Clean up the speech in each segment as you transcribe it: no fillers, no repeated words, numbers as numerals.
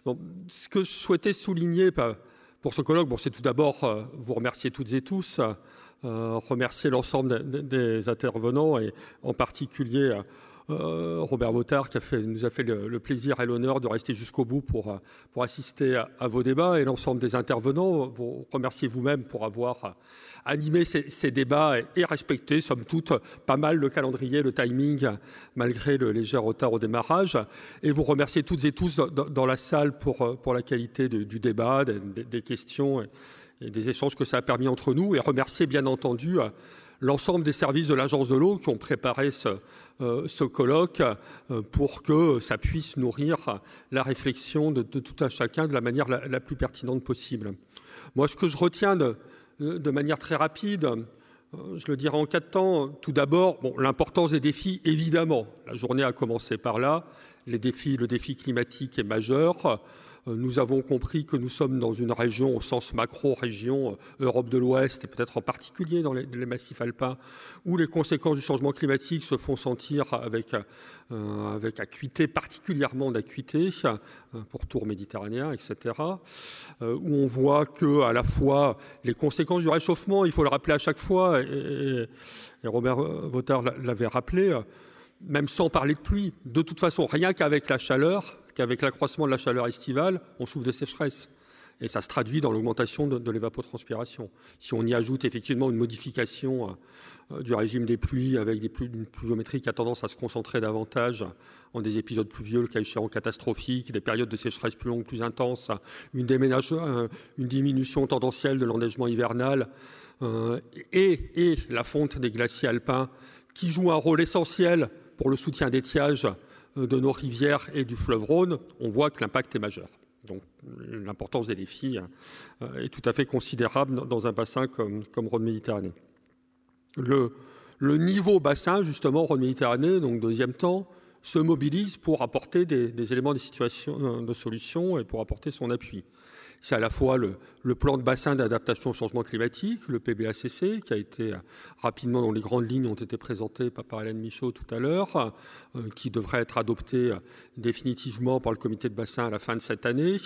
Bon, ce que je souhaitais souligner pour ce colloque, bon, c'est tout d'abord vous remercier toutes et tous, remercier l'ensemble des intervenants et en particulier Robert Bottard qui nous a fait le plaisir et l'honneur de rester jusqu'au bout pour assister à vos débats, et l'ensemble des intervenants. Vous remerciez vous-même pour avoir animé ces débats et respecté, somme toute, pas mal le calendrier, le timing, malgré le léger retard au démarrage. Et vous remerciez toutes et tous dans la salle pour la qualité du débat, des questions et des échanges que ça a permis entre nous. Et remercier bien entendu l'ensemble des services de l'Agence de l'eau qui ont préparé ce colloque pour que ça puisse nourrir la réflexion de tout un chacun de la manière la plus pertinente possible. Moi, ce que je retiens de manière très rapide, je le dirai en 4 temps. Tout d'abord, bon, l'importance des défis, évidemment. La journée a commencé par là. Le défi climatique est majeur. Nous avons compris que nous sommes dans une région, au sens macro-région, Europe de l'Ouest, et peut-être en particulier dans les massifs alpins, où les conséquences du changement climatique se font sentir avec acuité, particulièrement d'acuité, pourtour méditerranéen, etc., où on voit que, à la fois, les conséquences du réchauffement, il faut le rappeler à chaque fois, et Robert Bottard l'avait rappelé, même sans parler de pluie, de toute façon, rien qu'avec la chaleur, qu'avec l'accroissement de la chaleur estivale, on souffre de sécheresse. Et ça se traduit dans l'augmentation de l'évapotranspiration. Si on y ajoute effectivement une modification du régime des pluies, avec une pluviométrie qui a tendance à se concentrer davantage en des épisodes pluvieux, le cas échéant catastrophiques, des périodes de sécheresse plus longues, plus intenses, une diminution tendancielle de l'enneigement hivernal et la fonte des glaciers alpins qui joue un rôle essentiel pour le soutien d'étiage de nos rivières et du fleuve Rhône, on voit que l'impact est majeur. Donc l'importance des défis est tout à fait considérable dans un bassin comme Rhône-Méditerranée. Le niveau bassin, justement, Rhône-Méditerranée, donc deuxième temps, se mobilise pour apporter des éléments de situation, de solution et pour apporter son appui. C'est à la fois le plan de bassin d'adaptation au changement climatique, le PBACC, qui a été rapidement, dans les grandes lignes, ont été présentés par Hélène Michaud tout à l'heure, qui devrait être adopté définitivement par le comité de bassin à la fin de cette année,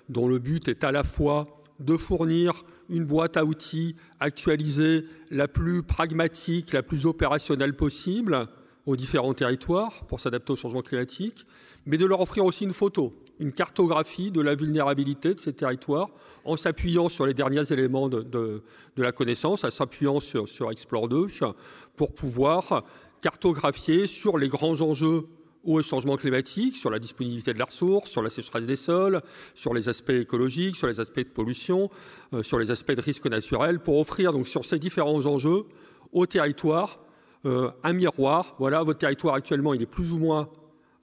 dont le but est à la fois de fournir une boîte à outils actualisée, la plus pragmatique, la plus opérationnelle possible aux différents territoires pour s'adapter au changement climatique, mais de leur offrir aussi une photo, une cartographie de la vulnérabilité de ces territoires en s'appuyant sur les derniers éléments de la connaissance, en s'appuyant sur Explore 2 pour pouvoir cartographier sur les grands enjeux au changement climatique, sur la disponibilité de la ressource, sur la sécheresse des sols, sur les aspects écologiques, sur les aspects de pollution, sur les aspects de risques naturels, pour offrir donc sur ces différents enjeux au territoire un miroir. Voilà, votre territoire actuellement, il est plus ou moins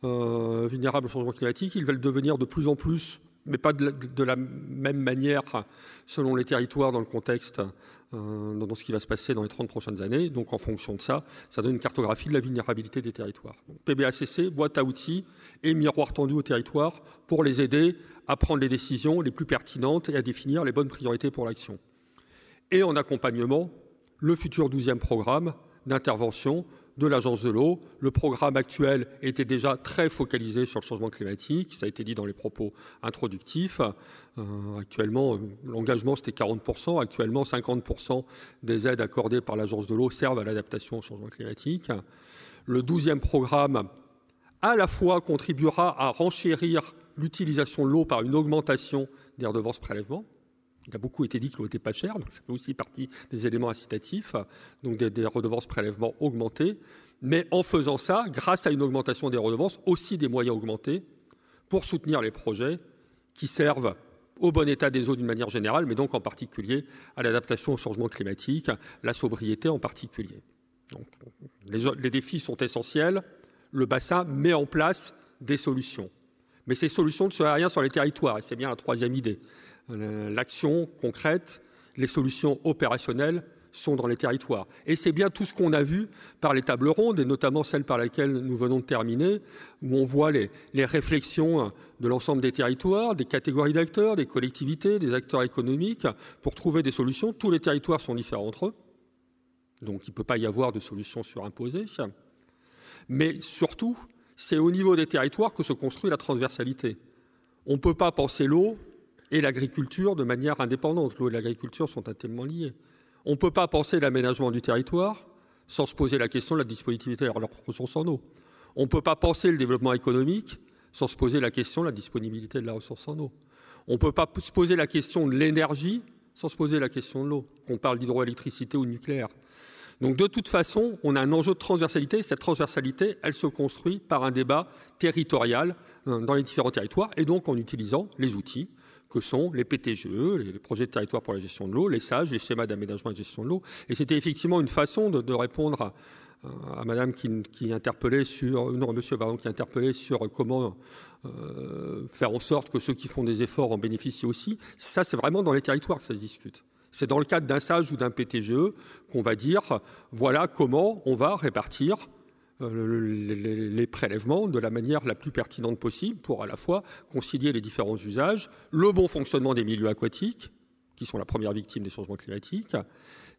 vulnérables au changement climatique, ils veulent devenir de plus en plus, mais pas de la même manière selon les territoires dans le contexte, dans ce qui va se passer dans les 30 prochaines années. Donc en fonction de ça, ça donne une cartographie de la vulnérabilité des territoires. Donc, PBACC, boîte à outils et miroir tendu aux territoires pour les aider à prendre les décisions les plus pertinentes et à définir les bonnes priorités pour l'action. Et en accompagnement, le futur 12e programme d'intervention de l'Agence de l'eau. Le programme actuel était déjà très focalisé sur le changement climatique, ça a été dit dans les propos introductifs. Actuellement, l'engagement c'était 40%, actuellement 50% des aides accordées par l'Agence de l'eau servent à l'adaptation au changement climatique. Le 12e programme, à la fois, contribuera à renchérir l'utilisation de l'eau par une augmentation des redevances prélèvement. Il a beaucoup été dit que l'eau n'était pas chère, donc ça fait aussi partie des éléments incitatifs, donc des redevances prélèvement augmentées. Mais en faisant ça, grâce à une augmentation des redevances, aussi des moyens augmentés pour soutenir les projets qui servent au bon état des eaux d'une manière générale, mais donc en particulier à l'adaptation au changement climatique, la sobriété en particulier. Donc, les défis sont essentiels. Le bassin met en place des solutions. Mais ces solutions ne seraient rien sur les territoires, et c'est bien la troisième idée. L'action concrète, les solutions opérationnelles sont dans les territoires. Et c'est bien tout ce qu'on a vu par les tables rondes, et notamment celle par laquelle nous venons de terminer, où on voit les réflexions de l'ensemble des territoires, des catégories d'acteurs, des collectivités, des acteurs économiques, pour trouver des solutions. Tous les territoires sont différents entre eux, donc il ne peut pas y avoir de solution surimposée. Mais surtout, c'est au niveau des territoires que se construit la transversalité. On ne peut pas penser l'eau et l'agriculture de manière indépendante. L'eau et l'agriculture sont intimement liées. On ne peut pas penser l'aménagement du territoire sans se poser la question de la disponibilité de leurs ressources en eau. On ne peut pas penser le développement économique sans se poser la question de la disponibilité de la ressource en eau. On ne peut pas se poser la question de l'énergie sans se poser la question de l'eau, qu'on parle d'hydroélectricité ou nucléaire. Donc de toute façon, on a un enjeu de transversalité. Cette transversalité, elle se construit par un débat territorial dans les différents territoires et donc en utilisant les outils que sont les PTGE, les projets de territoire pour la gestion de l'eau, les SAGE, les schémas d'aménagement et de gestion de l'eau. Et c'était effectivement une façon de répondre à madame qui interpellait sur, non, monsieur, pardon, qui interpellait sur comment faire en sorte que ceux qui font des efforts en bénéficient aussi. Ça, c'est vraiment dans les territoires que ça se discute. C'est dans le cadre d'un SAGE ou d'un PTGE qu'on va dire, voilà comment on va répartir les prélèvements de la manière la plus pertinente possible pour à la fois concilier les différents usages, le bon fonctionnement des milieux aquatiques, qui sont la première victime des changements climatiques,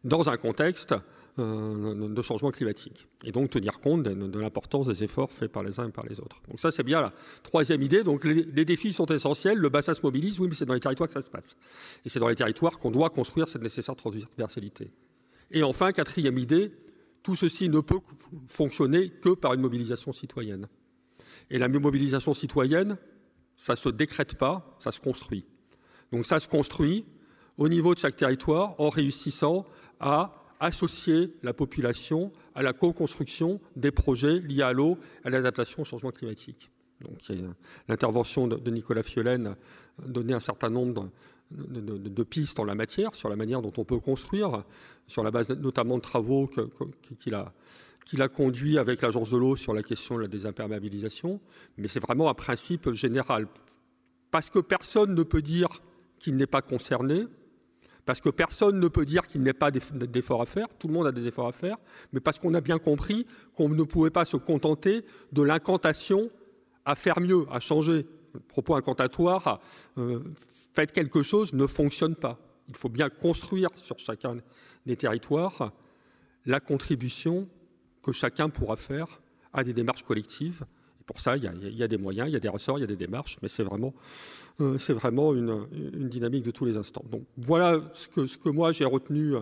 dans un contexte de changement climatique. Et donc tenir compte de l'importance des efforts faits par les uns et par les autres. Donc ça, c'est bien la troisième idée. Donc les défis sont essentiels. Le bassin se mobilise, oui, mais c'est dans les territoires que ça se passe. Et c'est dans les territoires qu'on doit construire cette nécessaire transversalité. Et enfin, quatrième idée, tout ceci ne peut fonctionner que par une mobilisation citoyenne. Et la mobilisation citoyenne, ça ne se décrète pas, ça se construit. Donc ça se construit au niveau de chaque territoire en réussissant à associer la population à la co-construction des projets liés à l'eau, à l'adaptation au changement climatique. Donc, l'intervention de Nicolas Fiolaine donnait un certain nombre de pistes en la matière, sur la manière dont on peut construire, sur la base notamment de travaux qu'il a conduit avec l'Agence de l'eau sur la question de la désimperméabilisation. Mais c'est vraiment un principe général. Parce que personne ne peut dire qu'il n'est pas concerné, parce que personne ne peut dire qu'il n'y ait pas d'efforts à faire, tout le monde a des efforts à faire, mais parce qu'on a bien compris qu'on ne pouvait pas se contenter de l'incantation à faire mieux, à changer. Le propos incantatoire, faites quelque chose, ne fonctionne pas. Il faut bien construire sur chacun des territoires la contribution que chacun pourra faire à des démarches collectives. Et pour ça, il y a des moyens, il y a des ressorts, il y a des démarches, mais c'est vraiment une dynamique de tous les instants. Donc voilà ce que moi j'ai retenu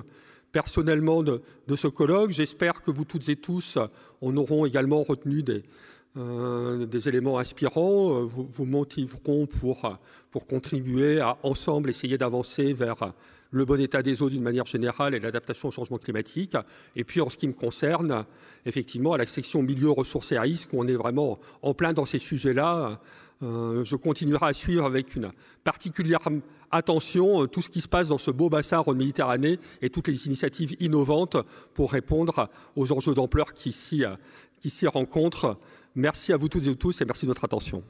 personnellement de ce colloque. J'espère que vous toutes et tous en auront également retenu des éléments inspirants, vous motiveront pour contribuer à ensemble essayer d'avancer vers le bon état des eaux d'une manière générale et l'adaptation au changement climatique. Et puis en ce qui me concerne, effectivement, à la section milieu, ressources et risques, on est vraiment en plein dans ces sujets-là. Je continuerai à suivre avec une particulière attention tout ce qui se passe dans ce beau bassin Rhône-Méditerranée et toutes les initiatives innovantes pour répondre aux enjeux d'ampleur qui s'y rencontrent. Merci à vous toutes et tous et merci de votre attention.